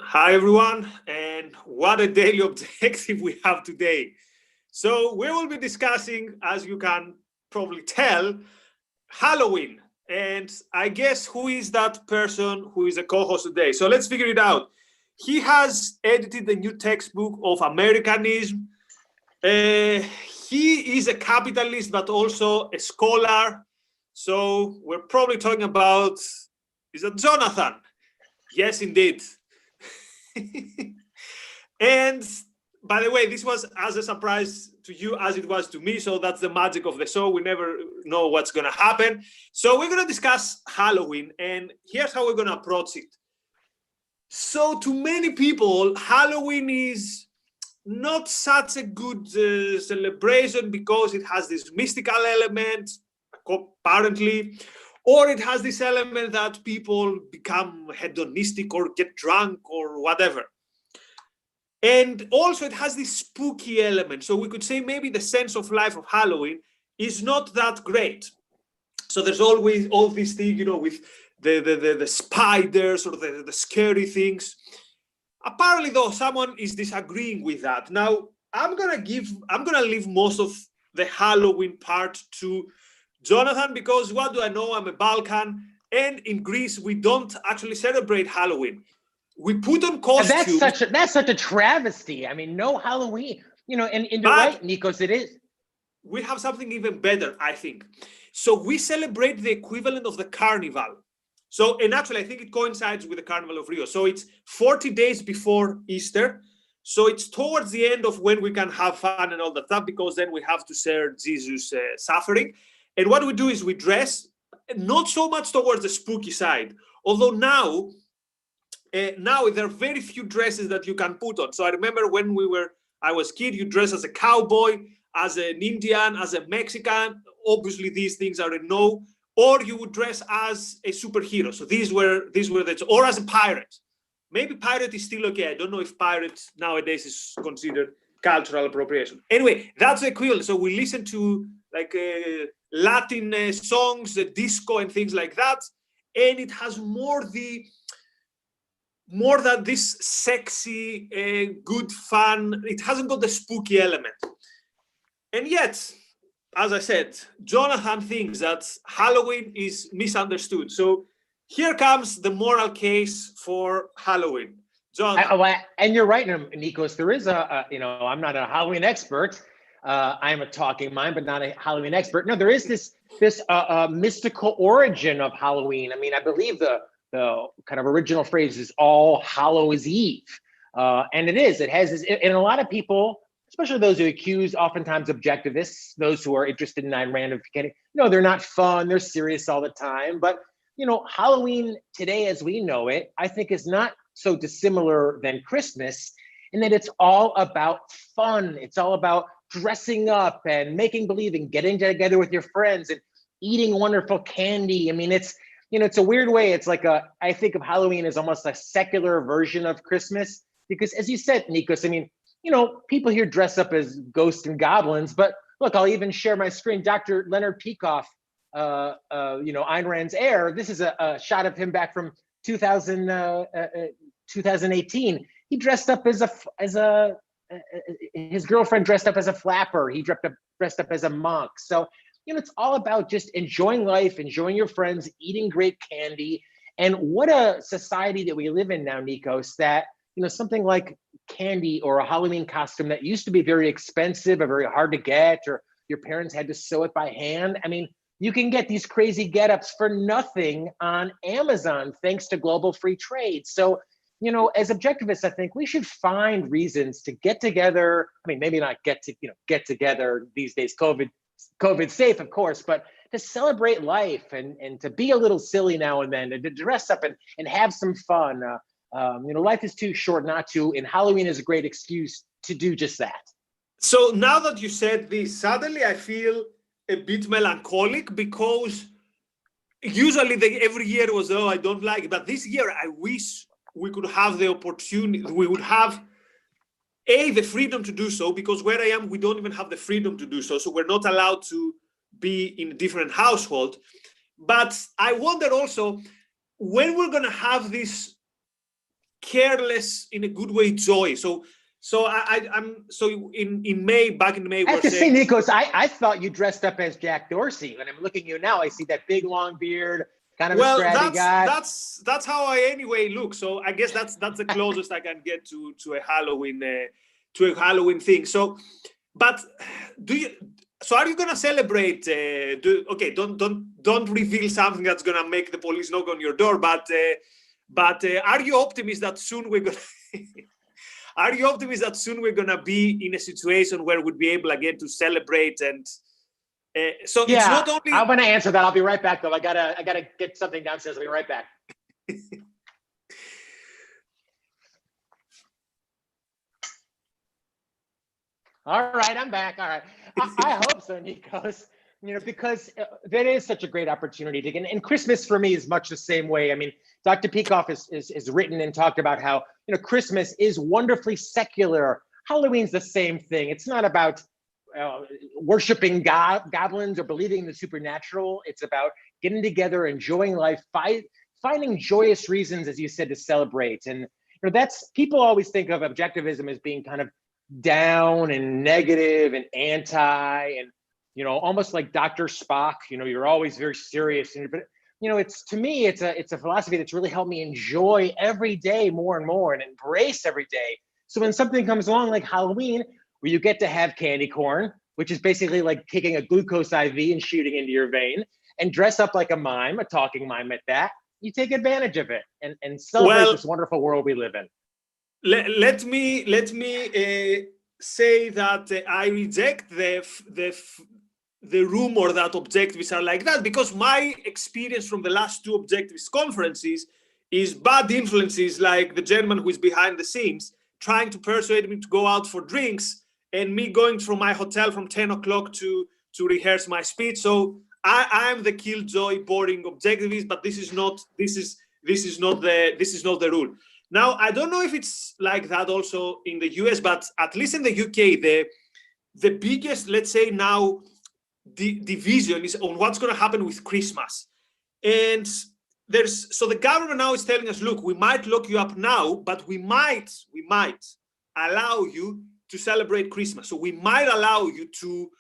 Hi, everyone, and what a daily objective we have today. So we will be discussing, as you can probably tell, Halloween. And I guess who is that person who is a co-host today? So let's figure it out. He has edited the new textbook of Americanism. He is a capitalist, but also a scholar. So we're probably talking about, is that Jonathan? Yes, indeed. And by the way, this was as a surprise to you as it was to me. So that's the magic of the show. We never know what's going to happen. So we're going to discuss Halloween, and here's how we're going to approach it. So to many people, Halloween is not such a good celebration because it has this mystical element, apparently, or it has this element that people become hedonistic or get drunk or whatever. And also it has this spooky element. So we could say maybe the sense of life of Halloween is not that great. So there's always all these things, with the spiders or the scary things. Apparently, though, someone is disagreeing with that. Now, I'm gonna leave most of the Halloween part to Jonathan, because what do I know? I'm a Balkan, and in Greece we don't actually celebrate Halloween. We put on costumes. That's such a travesty. I mean, no Halloween. And you're right, Nikos, it is. We have something even better, I think. So we celebrate the equivalent of the carnival. So, and actually, I think it coincides with the Carnival of Rio. So it's 40 days before Easter. So it's towards the end of when we can have fun and all that stuff, because then we have to share Jesus' suffering. And what we do is we dress, not so much towards the spooky side, although now there are very few dresses that you can put on. So I remember when I was a kid, you dress as a cowboy, as an Indian, as a Mexican. Obviously, these things are a no. Or you would dress as a superhero. So these were or as a pirate. Maybe pirate is still okay. I don't know if pirate nowadays is considered cultural appropriation. Anyway, that's the equivalent. So we listen to like Latin songs, disco and things like that. And it has more than this sexy, good fun. It hasn't got the spooky element. And yet, as I said, Jonathan thinks that Halloween is misunderstood. So here comes the moral case for Halloween. Jonathan. And you're right, Nikos. There is I'm not a Halloween expert. I'm a talking mind, but not a Halloween expert. No, there is this mystical origin of Halloween. I mean, I believe the kind of original phrase is All Hallows Eve. And it has this, and a lot of people, especially those who accuse oftentimes objectivists, those who are interested in Ayn Rand, they're not fun, they're serious all the time. But, Halloween today as we know it, I think is not so dissimilar than Christmas in that it's all about fun. It's all about dressing up and making believe and getting together with your friends and eating wonderful candy. I mean, it's a weird way. It's like I think of Halloween as almost a secular version of Christmas, because as you said, Nikos, I mean, people here dress up as ghosts and goblins, but look, I'll even share my screen. Dr. Leonard Peikoff, Ayn Rand's heir. This is a shot of him back from 2018. He dressed up his girlfriend dressed up as a flapper. He dressed up as a monk. So, it's all about just enjoying life, enjoying your friends, eating great candy. And what a society that we live in now, Nikos, that, something like candy or a Halloween costume that used to be very expensive or very hard to get, or your parents had to sew it by hand. I mean, you can get these crazy get-ups for nothing on Amazon, thanks to global free trade. So, as objectivists, I think we should find reasons to get together. I mean, maybe not get together these days, COVID safe, of course, but to celebrate life and to be a little silly now and then, and to dress up and have some fun. Life is too short not to, and Halloween is a great excuse to do just that. So now that you said this, suddenly I feel a bit melancholic, because usually every year was, I don't like it. But this year, I wish we could have the opportunity, we would have the freedom to do so, because where I am, we don't even have the freedom to do so. So we're not allowed to be in a different household. But I wonder also when we're going to have this careless, in a good way, joy. I'm in May, back in May, I we're have to say, saying, Nikos, I thought you dressed up as Jack Dorsey. When I'm looking at you now, I see that big long beard, kind of a well, scrappy guy. that's how I anyway look. So I guess that's the closest I can get to a Halloween thing. So, but are you gonna celebrate? Okay, don't reveal something that's gonna make the police knock on your door. But are you optimist that soon we're gonna? Are you optimist that soon we're gonna be in a situation where we'll be able again to celebrate? And so it's not only. I'm gonna answer that. I'll be right back though. I gotta get something downstairs. I'll be right back. All right, I'm back. All right. I hope so, Nikos. Because that is such a great opportunity to get. And Christmas for me is much the same way. I mean, Dr. Peikoff is written and talked about how Christmas is wonderfully secular. Halloween's the same thing. It's not about worshiping goblins or believing in the supernatural. It's about getting together, enjoying life, finding joyous reasons, as you said, to celebrate. And that's, people always think of objectivism as being kind of down and negative and anti, and almost like Dr. Spock. You're always very serious. But it's, to me, it's a philosophy that's really helped me enjoy every day more and more and embrace every day. So when something comes along like Halloween, where you get to have candy corn, which is basically like taking a glucose IV and shooting into your vein, and dress up like a mime, a talking mime at that, you take advantage of it and celebrate this wonderful world we live in. Let me say that I reject the rumor that objectivists are like that, because my experience from the last two objectivist conferences is bad influences like the gentleman who is behind the scenes trying to persuade me to go out for drinks, and me going from my hotel from 10 o'clock to rehearse my speech. So I am the killjoy, boring objectivist, but this is not the rule. Now, I don't know if it's like that also in the US, but at least in the UK, the biggest, let's say now, division is on what's going to happen with Christmas. And so the government now is telling us, look, we might lock you up now, but we might allow you to celebrate Christmas. So we might allow you to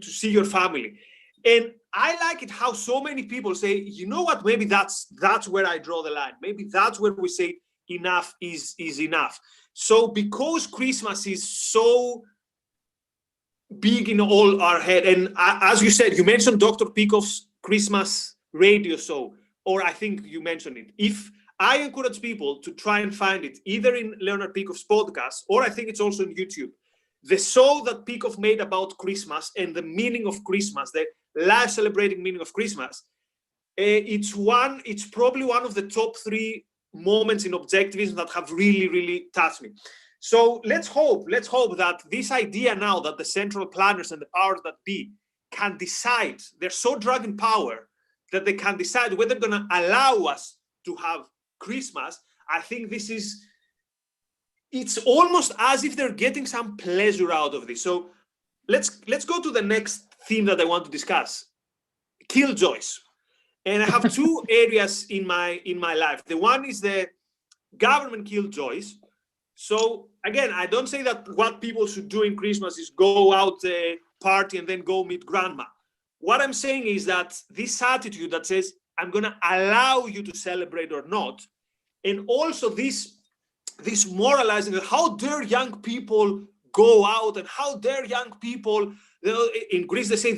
see your family. And I like it how so many people say, you know what, maybe that's where I draw the line. Maybe that's where we say enough is enough. So because Christmas is so big in all our head, and as you said, you mentioned Dr. Peikoff's Christmas radio show, or I think you mentioned it. If I encourage people to try and find it either in Leonard Peikoff's podcast, or I think it's also on YouTube, the show that Peikoff made about Christmas and the meaning of Christmas, the life celebrating meaning of Christmas, it's probably one of the top 3 moments in objectivism that have really, really touched me. So let's hope that this idea now that the central planners and the powers that be can decide, they're so dragged in power that they can decide whether they're going to allow us to have Christmas. I think it's almost as if they're getting some pleasure out of this. So let's go to the next theme that I want to discuss, killjoys. And I have 2 areas in my life. The one is the government killjoys. So again, I don't say that what people should do in Christmas is go out, party, and then go meet grandma. What I'm saying is that this attitude that says, I'm going to allow you to celebrate or not, and also this moralizing, how dare young people go out, and how dare young people, in Greece, they say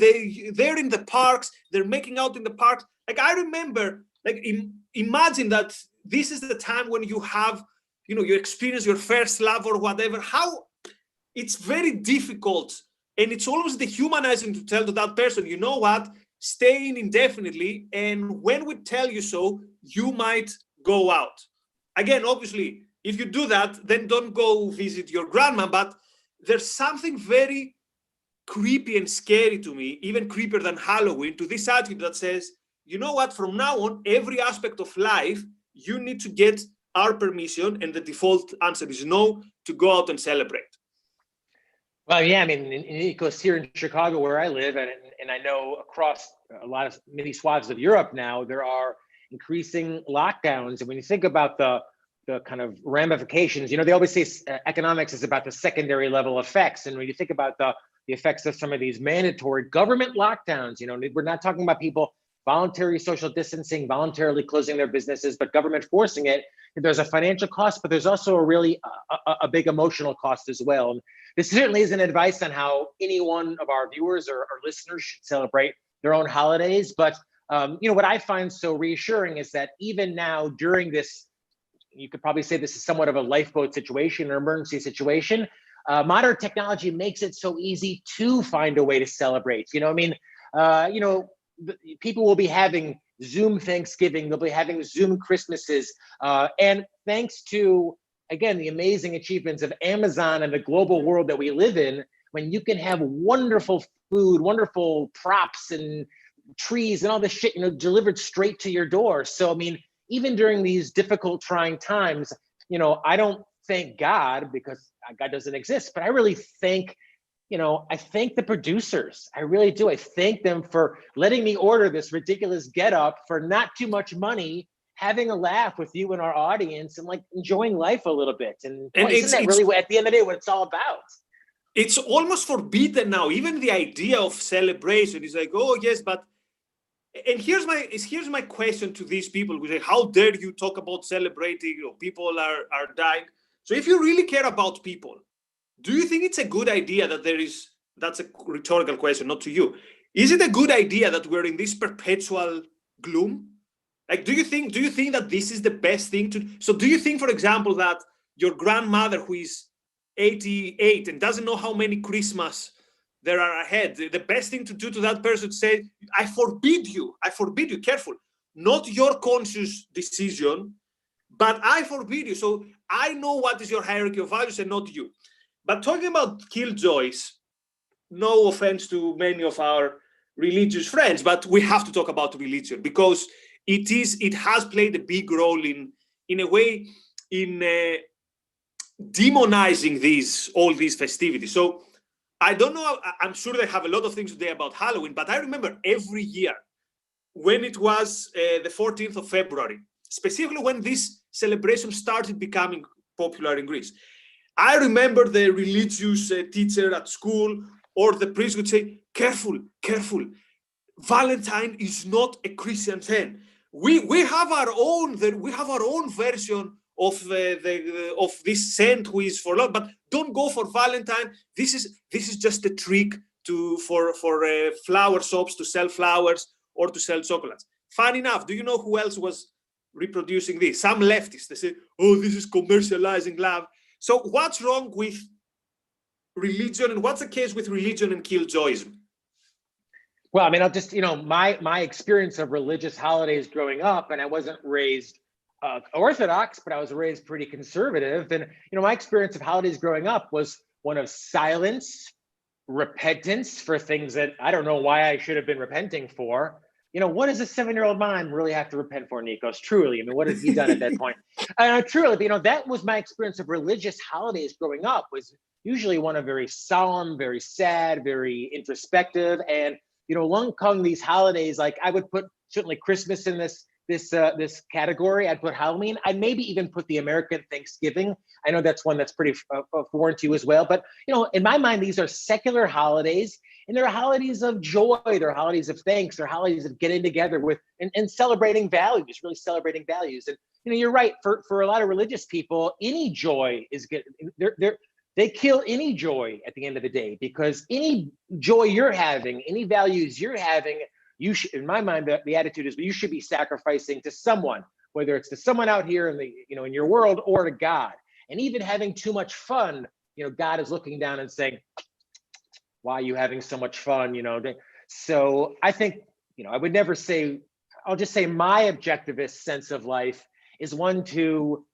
they're in the parks, they're making out in the parks. Like, I remember, imagine that this is the time when you have, you experience your first love or whatever, how it's very difficult. And it's always dehumanizing to tell to that person, you know what, stay in indefinitely. And when we tell you so, you might go out. Again, obviously, if you do that, then don't go visit your grandma. But there's something very creepy and scary to me, even creepier than Halloween, to this attitude that says, you know what, from now on, every aspect of life, you need to get our permission, and the default answer is no, to go out and celebrate. Well, yeah, I mean, Nikos, here in Chicago, where I live, and I know across many swaths of Europe now, there are increasing lockdowns. And when you think about the kind of ramifications. You know, they always say economics is about the secondary level effects. And when you think about the effects of some of these mandatory government lockdowns, you know, we're not talking about people voluntary social distancing, voluntarily closing their businesses, but government forcing it. There's a financial cost, but there's also a really a big emotional cost as well. And this certainly isn't advice on how any one of our viewers or listeners should celebrate their own holidays. But you know, what I find so reassuring is that even now during this, you could probably say this is somewhat of a lifeboat situation or emergency situation, modern technology makes it so easy to find a way to celebrate. You know, I mean, you know, people will be having Zoom Thanksgiving, they'll be having Zoom Christmases, and thanks to, again, the amazing achievements of Amazon and the global world that we live in, when you can have wonderful food, wonderful props and trees and all this shit, you know, delivered straight to your door. So, I mean, even during these difficult, trying times, you know, I don't thank God because God doesn't exist, but I really thank, you know, I thank the producers. I really do. I thank them for letting me order this ridiculous getup for not too much money, having a laugh with you and our audience, and like enjoying life a little bit. And boy, isn't that really at the end of the day what it's all about? It's almost forbidden now. Even the idea of celebration is like, oh yes, but. And here's my question to these people: who say, how dare you talk about celebrating? You know, people are dying. So if you really care about people, do you think it's a good idea that that's a rhetorical question, not to you. Is it a good idea that we're in this perpetual gloom? Like, do you think that this is the best thing to, so do you think, for example, that your grandmother who is 88 and doesn't know how many Christmas there are ahead, the best thing to do to that person to say, I forbid you, careful, not your conscious decision, but I forbid you. So I know what is your hierarchy of values and not you. But talking about killjoys, no offense to many of our religious friends, but we have to talk about religion because it has played a big role in a way in demonizing all these festivities. So I don't know, I'm sure they have a lot of things today about Halloween, but I remember every year when it was the 14th of February, specifically when this celebration started becoming popular in Greece, I remember the religious teacher at school or the priest would say, careful, Valentine is not a Christian saint. We have our own version of this saint who is for love, but don't go for Valentine. This is just a trick for flower shops to sell flowers or to sell chocolates. Fun enough, do you know who else was reproducing this? Some leftists. They say, oh, this is commercializing love. So what's wrong with religion, and what's the case with religion and killjoyism? Well, I mean, I'll just, you know, my experience of religious holidays growing up, and I wasn't raised Orthodox, but I was raised pretty conservative. And, you know, my experience of holidays growing up was one of silence, repentance for things that I don't know why I should have been repenting for. You know, what does a 7-year-old mind really have to repent for, Nikos? Truly, I mean, what has he done at that point? Truly, but, you know, that was my experience of religious holidays growing up, was usually one of very solemn, very sad, very introspective. And, you know, along these holidays, like I would put certainly Christmas in this category. I'd put Halloween. I'd maybe even put the American Thanksgiving. I know that's one that's pretty foreign to you as well. But, you know, in my mind, these are secular holidays, and they're holidays of joy. They're holidays of thanks. They're holidays of getting together with and celebrating values, really celebrating values. And, you know, you're right. For a lot of religious people, any joy is good. They kill any joy at the end of the day, because any joy you're having, any values you're having, you should, in my mind, the attitude is you should be sacrificing to someone, whether it's to someone out here in the, you know, in your world, or to God. And even having too much fun, you know, God is looking down and saying, why are you having so much fun? You know, so I think, you know, I would never say, I'll just say my objectivist sense of life is one to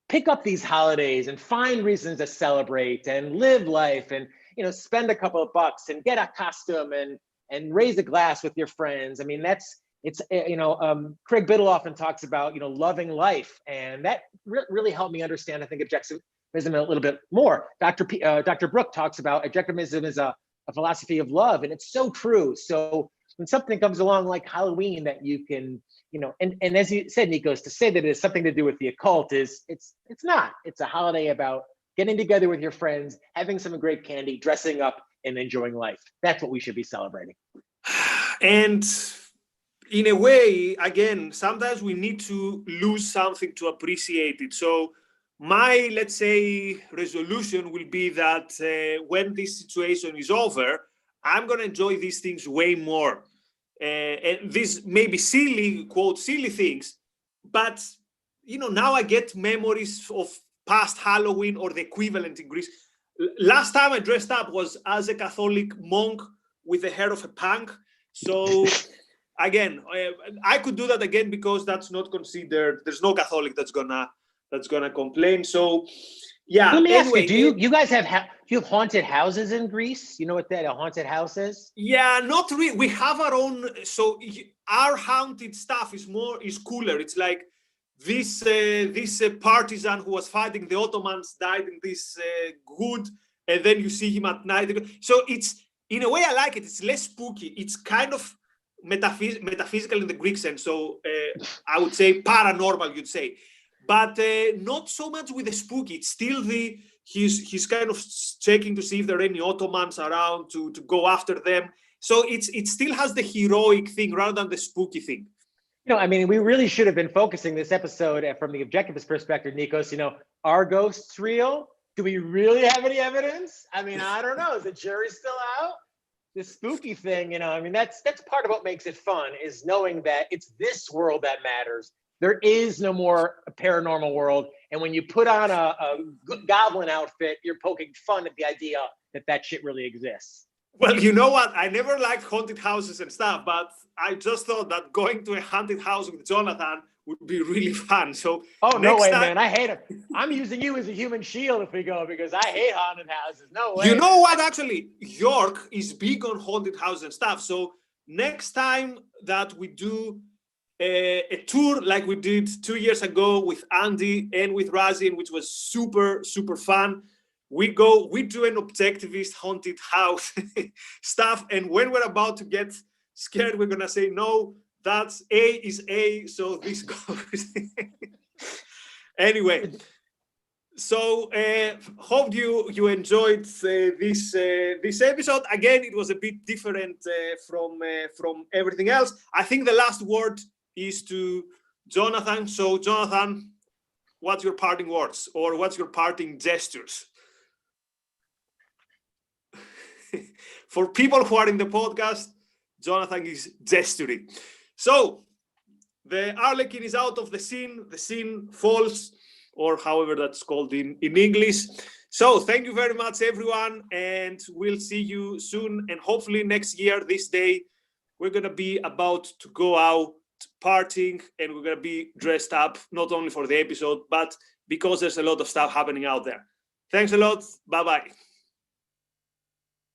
pick up these holidays and find reasons to celebrate and live life, and, you know, spend a couple of bucks and get a costume and raise a glass with your friends. I mean, it's you know, Craig Biddle often talks about, you know, loving life, and that really helped me understand, I think, objectivism a little bit more. Dr. Brooke talks about objectivism as a philosophy of love, and it's so true. So when something comes along like Halloween that you can, and as you said, Nikos, to say that it has something to do with the occult it's not. It's a holiday about getting together with your friends, having some great candy, dressing up, and enjoying life. That's what we should be celebrating. And in a way, again, sometimes we need to lose something to appreciate it. So my, let's say, resolution will be that when this situation is over, I'm going to enjoy these things way more. And these may be silly, quote, silly things, but, now I get memories of past Halloween or the equivalent in Greece. Last time I dressed up was as a Catholic monk with the hair of a punk. So again, I could do that again because that's not considered. There's no Catholic that's gonna complain. So yeah. Let me anyway, ask you: do you guys have haunted houses in Greece? You know what a haunted house is? Yeah, not really. We have our own. So our haunted stuff is cooler. It's like this partisan who was fighting the Ottomans died in this wood, and then you see him at night. So it's, in a way, I like it. It's less spooky. It's kind of metaphysical in the Greek sense. So I would say paranormal, you'd say, but not so much with the spooky. It's still he's kind of checking to see if there are any Ottomans around to go after them. So it still has the heroic thing rather than the spooky thing. We really should have been focusing this episode from the objectivist perspective, Nikos. Are ghosts real? Do we really have any evidence? I don't know. Is the jury still out? The spooky thing, that's part of what makes it fun, is knowing that it's this world that matters. There is no more paranormal world. And when you put on a goblin outfit, you're poking fun at the idea that shit really exists. Well, you know what? I never liked haunted houses and stuff, but I just thought that going to a haunted house with Jonathan would be really fun. So no way, man. I hate it. I'm using you as a human shield if we go, because I hate haunted houses. No way. You know what? Actually, York is big on haunted houses and stuff. So next time that we do a tour like we did 2 years ago with Andy and with Razin, which was super, super fun, we do an objectivist haunted house stuff. And when we're about to get scared, we're going to say, no, that's A is A. So this goes. Anyway, so hope you enjoyed this episode. Again, it was a bit different from everything else. I think the last word is to Jonathan. So Jonathan, what's your parting words, or what's your parting gestures? For people who are in the podcast, Jonathan is gesturing. So the Arlequin is out of the scene falls, or however that's called in English. So thank you very much, everyone, and we'll see you soon. And hopefully next year, this day, we're going to be about to go out partying, and we're going to be dressed up, not only for the episode, but because there's a lot of stuff happening out there. Thanks a lot. Bye-bye.